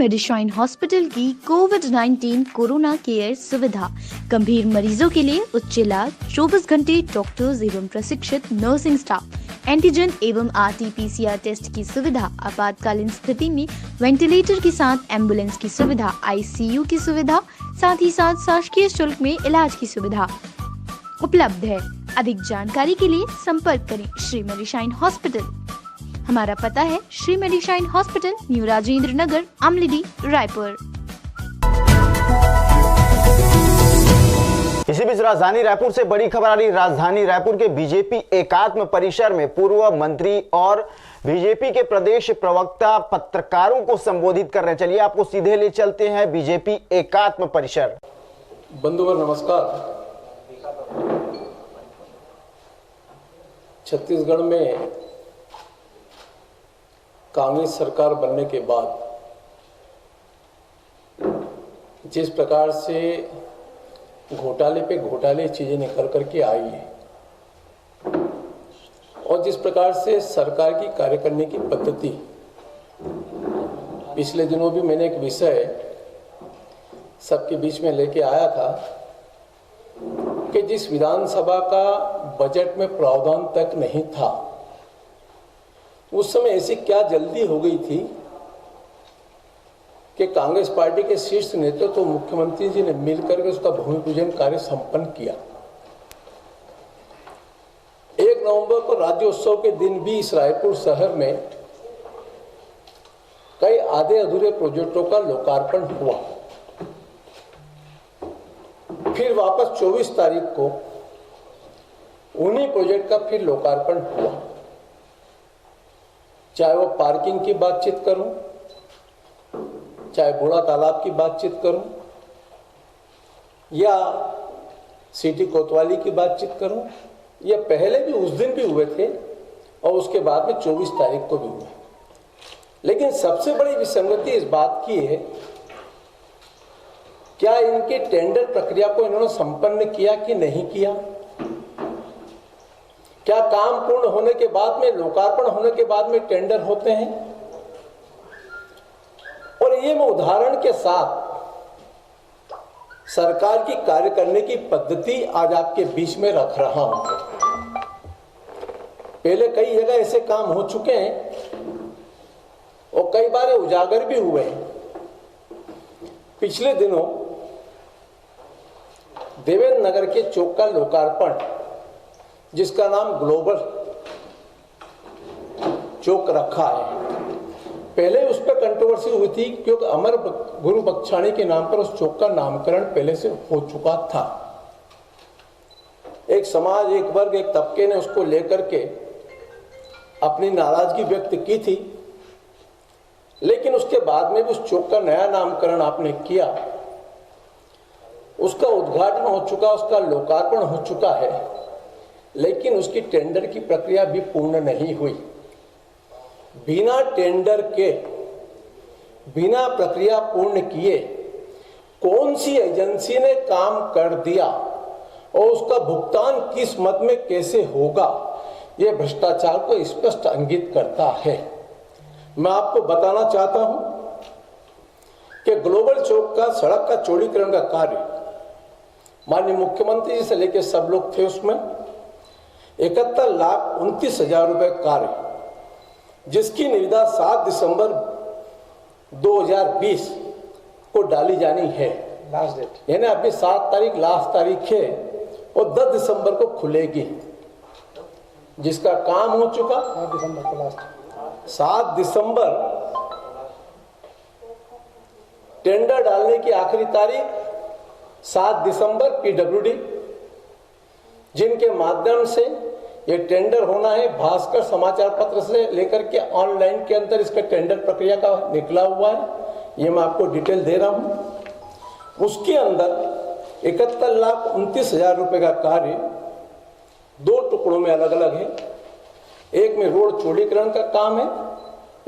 मेडिशाइन hospital की कोविड-19 corona care सुविधा, गंभीर मरीजों के लिए उच्च इलाज, 24 घंटे डॉक्टर्स एवं प्रशिक्षित नर्सिंग स्टाफ, एंटीजन एवं RT-PCR टेस्ट की सुविधा, आपातकालीन स्थिति में वेंटिलेटर के साथ एम्बुलेंस की सुविधा, ICU की सुविधा, साथ ही साथ शासकीय शुल्क में इलाज की सुविधा उपलब्ध है। अधिक जानकारी के लिए संपर्क करें श्री मेडिशाइन हॉस्पिटल। हमारा पता है Shri Medishine hospital, new Rajendra Nagar, Amlidih, Raipur. इसी बीच राजधानी रायपुर से बड़ी खबर आ रही। राजधानी रायपुर के बीजेपी एकात्म परिसर में पूर्व मंत्री और बीजेपी के प्रदेश प्रवक्ता पत्रकारों को संबोधित कर रहे हैं। चलिए आपको सीधे ले चलते हैं बीजेपी एकात्म परिसर। बंधुवर नमस्कार। छत्तीसगढ़ में कांग्रेस सरकार बनने के बाद जिस प्रकार से घोटाले पे घोटाले चीजें निकल करके आई है और जिस प्रकार से सरकार की कार्य करने की पद्धति, पिछले दिनों भी मैंने एक विषय सबके बीच में लेके आया था कि जिस विधानसभा का बजट में प्रावधान तक नहीं था, उस समय ऐसी क्या जल्दी हो गई थी कि कांग्रेस पार्टी के शीर्ष नेतृत्व तो मुख्यमंत्री जी ने मिलकर के उसका भूमि पूजन कार्य संपन्न किया। 1 नवंबर को राज्योत्सव के दिन भी इस रायपुर शहर में कई आधे अधूरे प्रोजेक्टों का लोकार्पण हुआ। फिर वापस 24 तारीख को उन्हीं प्रोजेक्ट का फिर लोकार्पण हुआ। चाहे वो पार्किंग की बातचीत करूं, चाहे बूढ़ा तालाब की बातचीत करूं, या सिटी कोतवाली की बातचीत करूं, या पहले भी उस दिन भी हुए थे और उसके बाद में 24 तारीख को भी हुए। लेकिन सबसे बड़ी विसंगति इस बात की है, क्या इनकी टेंडर प्रक्रिया को इन्होंने संपन्न किया कि नहीं किया? क्या काम पूर्ण होने के बाद में, लोकार्पण होने के बाद में टेंडर होते हैं? और ये मैं उदाहरण के साथ सरकार की कार्य करने की पद्धति आज आपके बीच में रख रहा हूं। पहले कई जगह ऐसे काम हो चुके हैं और कई बार उजागर भी हुए हैं। पिछले दिनों देवेंद्र नगर के चौक का लोकार्पण, जिसका नाम ग्लोबल चौक रखा है, पहले उस पर कंट्रोवर्सी हुई थी क्योंकि अमर गुरु बख्शाणी के नाम पर उस चौक का नामकरण पहले से हो चुका था। एक समाज, एक वर्ग, एक तबके ने उसको लेकर के अपनी नाराजगी व्यक्त की थी, लेकिन उसके बाद में भी उस चौक का नया नामकरण आपने किया, उसका उद्घाटन हो चुका, उसका लोकार्पण हो चुका है, लेकिन उसकी टेंडर की प्रक्रिया भी पूर्ण नहीं हुई। बिना टेंडर के, बिना प्रक्रिया पूर्ण किए कौन सी एजेंसी ने काम कर दिया और उसका भुगतान किस मद में कैसे होगा, यह भ्रष्टाचार को स्पष्ट इंगित करता है। मैं आपको बताना चाहता हूं कि ग्लोबल चौक का सड़क का चौड़ीकरण का कार्य माननीय मुख्यमंत्री जी से लेकर सब लोग थे, उसमें 71,29,000 रुपए कार्य, जिसकी निविदा 7 दिसंबर 2020 को डाली जानी है, लास्ट डेट, यानी अभी 7 तारीख लास्ट तारीख है और 10 दिसंबर को खुलेगी। जिसका काम हो चुका 7 दिसंबर को, लास्ट 7 दिसंबर टेंडर डालने की आखिरी तारीख, 7 दिसंबर PWD, जिनके माध्यम से ये टेंडर होना है, भास्कर समाचार पत्र से लेकर के ऑनलाइन के अंदर इसका टेंडर प्रक्रिया का निकला हुआ है, ये मैं आपको डिटेल दे रहा हूं। उसके अंदर 71,29,000 रुपए का कार्य 2 टुकड़ों में अलग अलग है। एक में रोड चौड़ीकरण का काम है,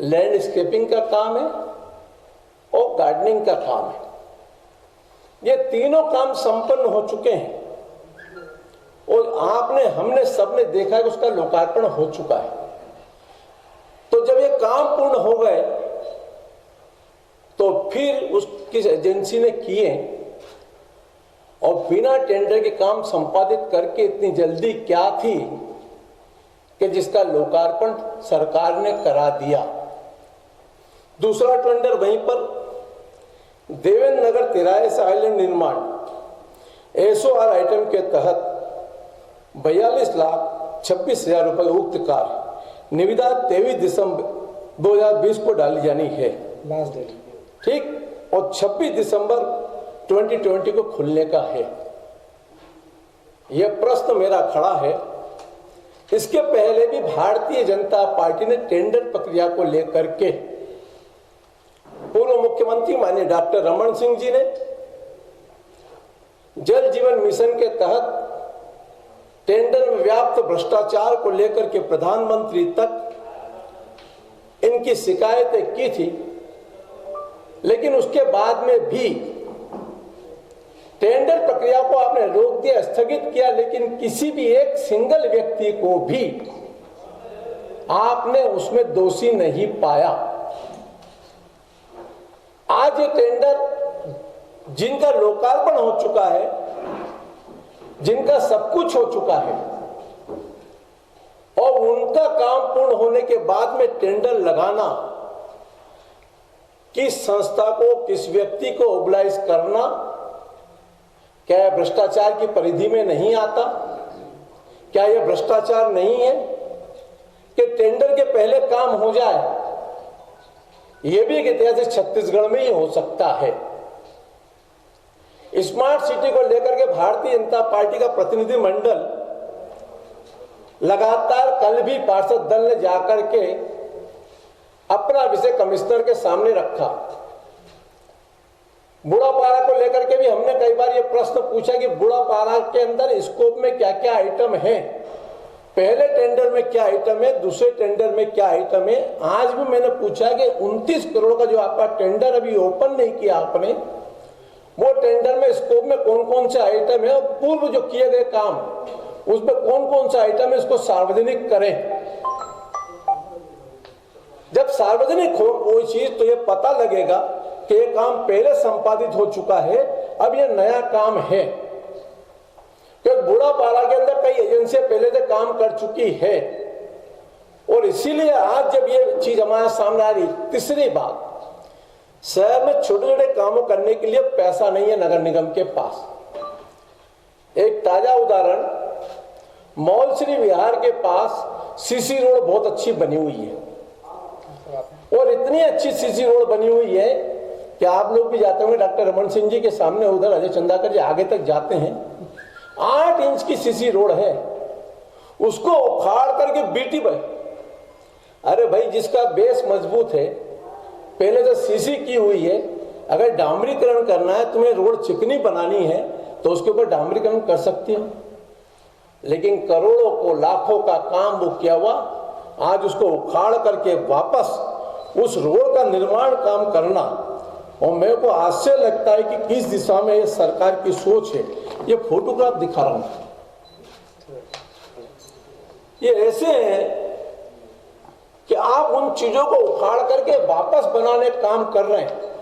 लैंडस्केपिंग का काम है और गार्डनिंग का काम है। ये तीनों काम संपन्न हो चुके हैं और हमने सबने देखा है कि उसका लोकार्पण हो चुका है। तो जब ये काम पूर्ण हो गए तो तो फिर उस किस एजेंसी ने किए और बिना टेंडर के काम संपादित करके इतनी जल्दी क्या थी कि जिसका लोकार्पण सरकार ने करा दिया। दूसरा टेंडर वहीं पर देवेंद्र नगर तिराइस आइलैंड निर्माण SOR आइटम के तहत 42,26,000 रुपए उक्त कार्य निविदा 23 दिसंबर 2020 को डाली जानी है, लास्ट डेट, ठीक, और 26 दिसंबर 2020 को खुलने का है। यह प्रश्न मेरा खड़ा है। इसके पहले भी भारतीय जनता पार्टी ने टेंडर प्रक्रिया को लेकर के पूर्व मुख्यमंत्री माननीय डॉक्टर रमन सिंह जी ने जल जीवन मिशन के तहत टेंडर में व्याप्त भ्रष्टाचार को लेकर के प्रधानमंत्री तक इनकी शिकायतें की थी, लेकिन उसके बाद में भी टेंडर प्रक्रिया को आपने रोक दिया, स्थगित किया, लेकिन किसी भी एक सिंगल व्यक्ति को भी आपने उसमें दोषी नहीं पाया। आज ये टेंडर जिनका लोकार्पण हो चुका है, जिनका सब कुछ हो चुका है और उनका काम पूर्ण होने के बाद में टेंडर लगाना, किस संस्था को, किस व्यक्ति को ओबलाइज करना, क्या यह भ्रष्टाचार की परिधि में नहीं आता? क्या यह भ्रष्टाचार नहीं है कि टेंडर के पहले काम हो जाए? यह भी एक ऐतिहासिक छत्तीसगढ़ में ही हो सकता है। स्मार्ट सिटी को लेकर के भारतीय जनता पार्टी का प्रतिनिधि मंडल लगातार, कल भी पार्षद दल ने जाकर के अपना विषय कमिश्नर के सामने रखा। बूढ़ापारा को लेकर के भी हमने कई बार ये प्रश्न पूछा कि बूढ़ापारा के अंदर स्कोप में क्या क्या आइटम है, पहले टेंडर में क्या आइटम है, दूसरे टेंडर में क्या आइटम है। आज भी मैंने पूछा कि 29 करोड़ का जो आपका टेंडर अभी ओपन नहीं किया आपने, वो टेंडर में स्कोप में कौन कौन से आइटम है और पूर्व जो किए गए काम उसमें कौन कौन सा आइटम है, इसको सार्वजनिक करें। जब सार्वजनिक हो कोई चीज तो ये पता लगेगा कि ये काम पहले संपादित हो चुका है, अब ये नया काम है। क्योंकि बूढ़ापारा के अंदर कई एजेंसियां पहले से काम कर चुकी है और इसीलिए आज जब ये चीज हमारे सामने आ रही। तीसरी बात, शहर में छोटे छोटे कामों करने के लिए पैसा नहीं है नगर निगम के पास। एक ताजा उदाहरण, मॉल श्री विहार के पास सीसी रोड बहुत अच्छी बनी हुई है और इतनी अच्छी सीसी रोड बनी हुई है कि आप लोग भी जाते होंगे डॉक्टर रमन सिंह जी के सामने, उधर अजय चंदाकर जी आगे तक जाते हैं, 8 इंच की सीसी रोड है, उसको उखाड़ करके बीटी बन। अरे भाई, जिसका बेस मजबूत है, पहले तो सीसी की हुई है, अगर डामरीकरण करना है, तुम्हें रोड चिकनी बनानी है तो उसके ऊपर डामरीकरण कर सकते हो, लेकिन करोड़ों को लाखों का काम वो किया हुआ, आज उसको उखाड़ करके वापस उस रोड का निर्माण काम करना, और मेरे को आश्चर्य लगता है कि किस दिशा में ये सरकार की सोच है। ये फोटोग्राफ दिखा रहा हूं, ये ऐसे है कि आप उन चीजों को उखाड़ करके वापस बनाने का काम कर रहे हैं।